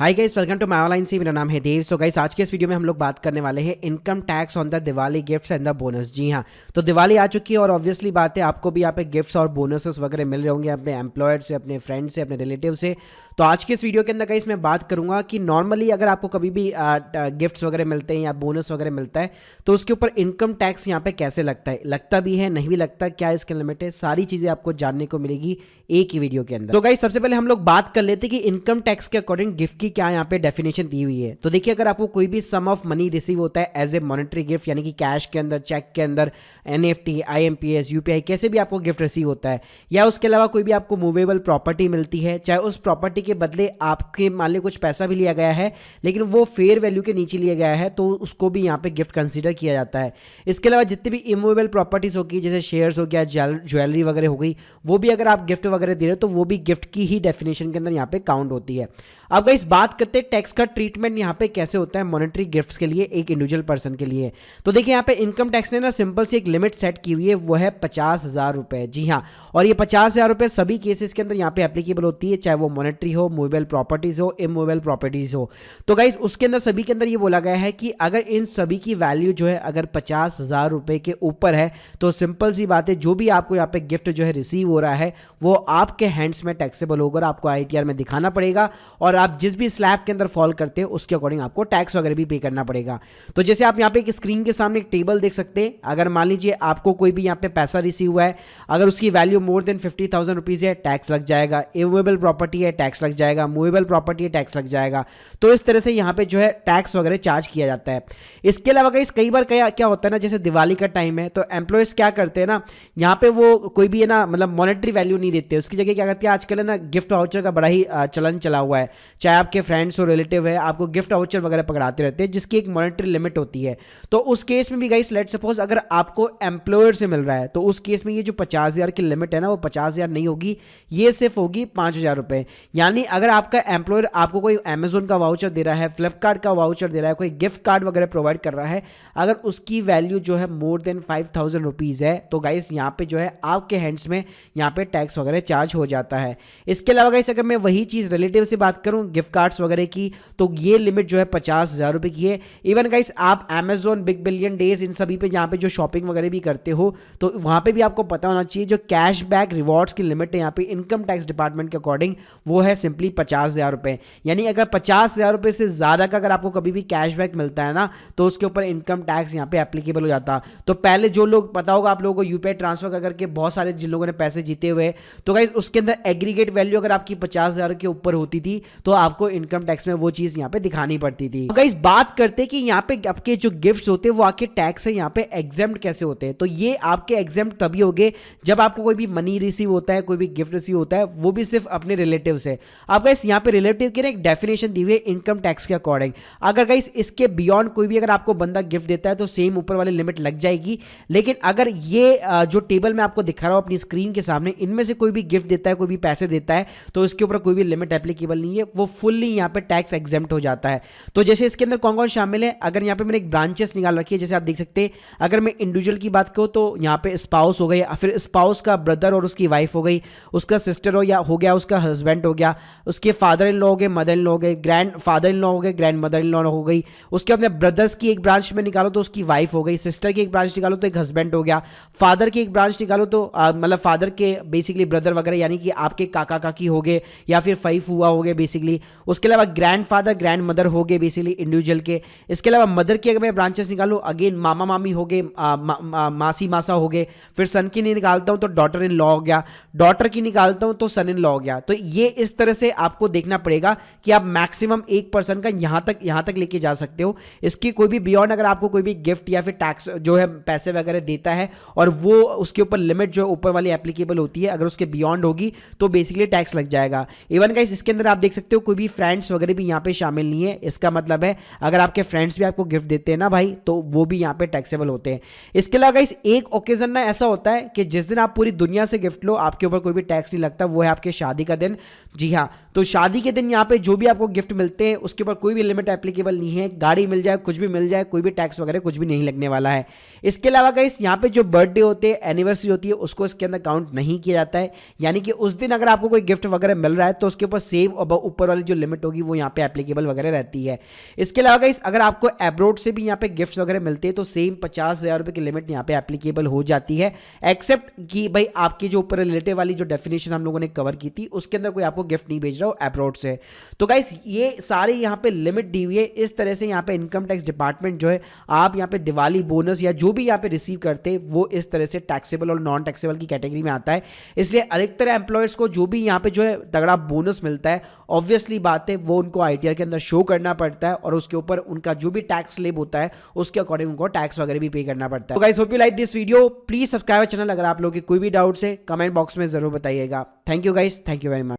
Hi guys, welcome to my online से। मेरा नाम है देव। सो गाइस, आज के इस वीडियो में हम लोग बात करने वाले हैं income tax on the Diwali gifts and the bonus. जी हाँ, तो दिवाली आ चुकी है और ऑब्वियसली बात है आपको भी यहाँ पे गिफ्ट्स और बोनसेस वगैरह मिल रहे होंगे अपने एम्प्लॉयर से, अपने फ्रेंड से, अपने रिलेटिव से। तो आज के इस वीडियो के अंदर गाइस मैं बात करूंगा कि नॉर्मली अगर आपको कभी भी गिफ्ट्स वगैरह मिलते हैं या बोनस वगैरह मिलता है तो उसके ऊपर इनकम टैक्स यहाँ पे कैसे लगता है, लगता भी है, नहीं भी लगता, क्या इसके लिमिट है, सारी चीज़ें आपको जानने को मिलेगी एक ही वीडियो के अंदर। तो गाइस सबसे पहले हम लोग बात कर लेते हैं कि इनकम टैक्स के अकॉर्डिंग गिफ्ट की क्या यहाँ पे डेफिनेशन दी हुई है। तो देखिए, अगर आपको कोई भी सम ऑफ मनी रिसीव होता है एज ए मॉनेटरी गिफ्ट, यानी कि कैश के अंदर, चेक के अंदर, एनएफटी, आईएमपीएस, यूपीआई, कैसे भी आपको गिफ्ट रिसीव होता है, या उसके अलावा कोई भी आपको मूवेबल प्रॉपर्टी मिलती है, चाहे उस प्रॉपर्टी के बदले आपके मान ली कुछ पैसा भी लिया गया है लेकिन वो फेयर वैल्यू के नीचे लिया गया है, तो उसको भी यहाँ पे गिफ्ट कंसीडर किया जाता है। इसके अलावा जितनी भी इमूवेबल प्रॉपर्टीज होगी, जैसे शेयर्स हो गया, ज्वेलरी वगैरह हो गई, वो भी अगर आप गिफ्ट वगैरह दे रहे हो तो वो भी गिफ्ट की ही डेफिनेशन के अंदर यहाँ पे काउंट होती है। अब गाइस बात करते हैं टैक्स का ट्रीटमेंट यहाँ पे कैसे होता है मॉनेटरी गिफ्ट्स के लिए, एक इंडिविजुअल पर्सन के लिए। तो देखिए, यहाँ पे इनकम टैक्स ने ना सिंपल सी एक लिमिट सेट की हुई है, वो है 50,000 रुपए। जी हाँ, और ये 50,000 रुपए सभी केसेस के अंदर यहाँ पे एप्लीकेबल होती है, चाहे वो मॉनेटरी हो, मूवेबल प्रॉपर्टीज हो, इमूवेबल प्रॉपर्टीज हो। तो गाइस उसके अंदर सभी के अंदर ये बोला गया है कि अगर इन सभी की वैल्यू जो है अगर 50,000 रुपए के ऊपर है तो सिंपल सी बात है, जो भी आपको यहाँ पे गिफ्ट जो है रिसीव हो रहा है वो आपके हैंड्स में टैक्सेबल होगा, आपको आईटीआर में दिखाना पड़ेगा और आप जिस भी स्लैब के अंदर फॉल करते हैं उसके अकॉर्डिंग आपको टैक्स वगैरह भी पे करना पड़ेगा। तो जैसे आप यहाँ पे एक स्क्रीन के सामने एक टेबल देख सकते हैं, अगर मान लीजिए आपको कोई भी यहाँ पे पैसा रिसीव हुआ है, अगर उसकी वैल्यू मोर देन 50,000 रुपीज है, टैक्स लग जाएगा, इमूवेबल प्रॉपर्टी है, टैक्स लग जाएगा, मूवेबल प्रॉपर्टी है, टैक्स लग जाएगा। तो इस तरह से यहाँ पे जो है टैक्स वगैरह चार्ज किया जाता है। इसके अलावा कई बार क्या होता है ना, जैसे दिवाली का टाइम है तो एम्प्लॉयज क्या करते हैं ना, यहाँ पे वो कोई भी है ना, मतलब मॉनेटरी वैल्यू नहीं देते, उसकी जगह क्या करते हैं आजकल है ना, गिफ्ट वाउचर का बड़ा ही चलन चला हुआ है। चाहे आपके फ्रेंड्स और रिलेटिव है, आपको गिफ्ट वाउचर वगैरह पकड़ाते रहते हैं जिसकी एक मॉनेटरी लिमिट होती है। तो उस केस में भी गाइस लेट सपोज अगर आपको एम्प्लॉयर से मिल रहा है तो उस केस में ये जो 50,000 की लिमिट है ना, वो 50,000 नहीं होगी, ये सिर्फ होगी 5,000 रुपए। यानी अगर आपका एम्प्लॉयर आपको कोई अमेजोन का वाउचर दे रहा है, फ्लिपकार्ट का वाउचर दे रहा है, कोई गिफ्ट कार्ड वगैरह प्रोवाइड कर रहा है, अगर उसकी वैल्यू जो है मोर देन 5,000 रुपीज है तो गाइस यहाँ पे जो है आपके हैंड्स में यहाँ पे टैक्स वगैरह चार्ज हो जाता है। इसके अलावा गाइस अगर मैं वही चीज़ रिलेटिव से बात करूँ गिफ्ट कार्ड्स वगैरह की, तो ये लिमिट जो है 50,000 रुपए की है। इवन गाइस आप अमेजोन, बिग बिलियन डेज, इन सभी पे यहाँ पे जो शॉपिंग वगैरह भी करते हो तो वहाँ पे भी आपको पता होना चाहिए जो कैशबैक रिवॉर्ड्स की लिमिट है यहाँ पे इनकम टैक्स डिपार्टमेंट के अकॉर्डिंग, वो है सिंपली 50,000 रुपए। यानी अगर 50,000 रुपए से ज़्यादा का अगर आपको कभी भी कैशबैक मिलता है ना तो उसके ऊपर इनकम टैक्स यहाँ पे एप्लीकेबल हो जाता। तो पहले जो लोग, पता होगा आप लोगों को, यूपीआई ट्रांसफर करके बहुत सारे जिन लोगों ने पैसे जीते हुए, तो गाइस उसके अंदर एग्रीगेट वैल्यू अगर आपकी 50,000 के ऊपर होती थी तो आपको इनकम टैक्स में वो चीज़ यहाँ पे दिखानी पड़ती थी। तो गाइस बात करते हैं कि यहाँ पे आपके जो गिफ्ट्स होते हैं वो आपके टैक्स से यहाँ पे एग्जेम्प्ट कैसे होते हैं। तो ये आपके एग्जेम्प्ट तभी होंगे जब आपको कोई भी मनी रिसीव होता है, कोई भी गिफ्ट रिसीव होता है, वो भी सिर्फ अपने रिलेटिव से। अब गाइस यहाँ पे रिलेटिव की ना एक डेफिनेशन दी हुई है इनकम टैक्स के अकॉर्डिंग। अगर गाइस इसके बियॉन्ड कोई भी अगर आपको बंदा गिफ्ट देता है तो सेम ऊपर वाली लिमिट लग जाएगी। लेकिन अगर ये जो टेबल मैं आपको दिखा रहा हूँ अपनी स्क्रीन के सामने, इनमें से कोई भी गिफ्ट देता है, कोई भी पैसे देता है, तो इसके ऊपर कोई भी लिमिट एप्लीकेबल नहीं है, वो फुल्ली यहाँ पे टैक्स एग्जेम्प्ट हो जाता है। तो जैसे इसके अंदर कौन कौन शामिल है, अगर यहाँ पे मैंने एक ब्रांचेस निकाल रखी है, जैसे आप देख सकते हैं, अगर मैं इंडिविजुअल की बात करूँ तो यहाँ पे स्पाउस हो गई, फिर स्पाउस का ब्रदर और उसकी वाइफ हो गई, उसका सिस्टर हो गया, उसका हस्बैंड हो गया, उसके फादर इन लॉ हो गए, मदर इन लॉ हो गए, ग्रैंड फादर इन लॉ हो गए, ग्रैंड मदर इन लॉ हो गई। उसके अपने ब्रदर्स की एक ब्रांच में निकालो तो उसकी वाइफ हो गई, सिस्टर की एक ब्रांच निकालो तो एक हस्बैंड हो गया, फादर की एक ब्रांच निकालो तो मतलब फादर के बेसिकली ब्रदर वगैरह, यानी कि आपके काका काकी हो गए या फिर फई फूआ हो गए बेसिकली। उसके अलावा ग्रैंड फादर, ग्रैंड मदर हो गए बेसिकली इंडिविजुअल के। इसके अलावा मदर की अगर मैं ब्रांचेस निकालू, अगेन मामा मामी हो गए, मासी मासा हो गए। फिर सन की नहीं निकालता हूं तो डॉटर इन लॉ हो गया, डॉटर की निकालता हूं तो सन इन लॉ हो गया। तो ये इस तरह से आपको देखना पड़ेगा कि आप मैक्सिमम एक पर्सन का यहां तक लेके जा सकते हो। इसकी कोई भी बियॉन्ड अगर आपको कोई भी गिफ्ट या फिर टैक्स जो है पैसे वगैरह देता है और वो उसके ऊपर लिमिट जो ऊपर वाली एप्लीकेबल होती है, अगर उसके बियॉन्ड होगी तो बेसिकली टैक्स लग जाएगा। इवन गाइस इसके अंदर आप देख सकते हो कोई भी फ्रेंड्स वगैरह भी यहाँ पे शामिल नहीं है। इसका मतलब है अगर आपके फ्रेंड्स भी आपको गिफ्ट देते हैं ना भाई, तो वो भी यहाँ पे टैक्सेबल होते हैं। इसके अलावा गाइस एक ओकेजन ना ऐसा होता है कि जिस दिन आप पूरी दुनिया से गिफ्ट लो आपके ऊपर कोई भी टैक्स नहीं लगता, वो है आपके शादी का दिन। जी हाँ, तो तो शादी के दिन यहाँ पे जो भी आपको गिफ्ट मिलते हैं उसके ऊपर कोई भी लिमिट एप्लीकेबल नहीं है, गाड़ी मिल जाए, कुछ भी मिल जाए, कोई भी टैक्स वगैरह कुछ भी नहीं लगने वाला है। इसके अलावा गाइस यहाँ पे जो बर्थडे होते हैं, एनिवर्सरी होती है, उसको इसके अंदर काउंट नहीं किया जाता है, यानी कि उस दिन अगर आपको कोई गिफ्ट वगैरह मिल रहा है तो उसके ऊपर सेम ऊपर वाली जो लिमिट होगी वो यहाँ पे एप्लीकेबल वगैरह रहती है। इसके अलावा गाइस अगर आपको एब्रोड से भी यहाँ पे गिफ्ट वगैरह मिलते हैं तो सेम 50,000 रुपये की लिमिट यहाँ पे एप्लीकेबल हो जाती है, एक्सेप्ट कि भाई आपके जो ऊपर रिलेटिव वाली जो डेफिनेशन हम लोगों ने कवर की थी उसके अंदर कोई आपको गिफ्ट नहीं भेज रहा हो एब्रोड से। तो गाइस ये सारे यहाँ पे लिमिट दी हुई है। इस तरह से यहाँ पे इनकम टैक्स डिपार्टमेंट जो है आप यहाँ पे दिवाली बोनस या जो भी यहाँ पे रिसीव करते हैं वो इस तरह से टैक्सेबल और नॉन टैक्सेबल की कैटेगरी में आता है। इसलिए अधिकतर एम्प्लॉयर्स को जो भी यहाँ पे जो है तगड़ा बोनस मिलता है, ऑब्वियसली बात है वो उनको आईटीआर के अंदर शो करना पड़ता है और उसके ऊपर उनका जो भी टैक्स स्लैब होता है उसके अकॉर्डिंग उनको टैक्स वगैरह भी पे करना पड़ता है। तो guys hope you like this video, please subscribe channel. अगर आप लोगों की कोई भी डाउट्स है कमेंट बॉक्स में जरूर बताइएगा। Thank you guys, thank you very much.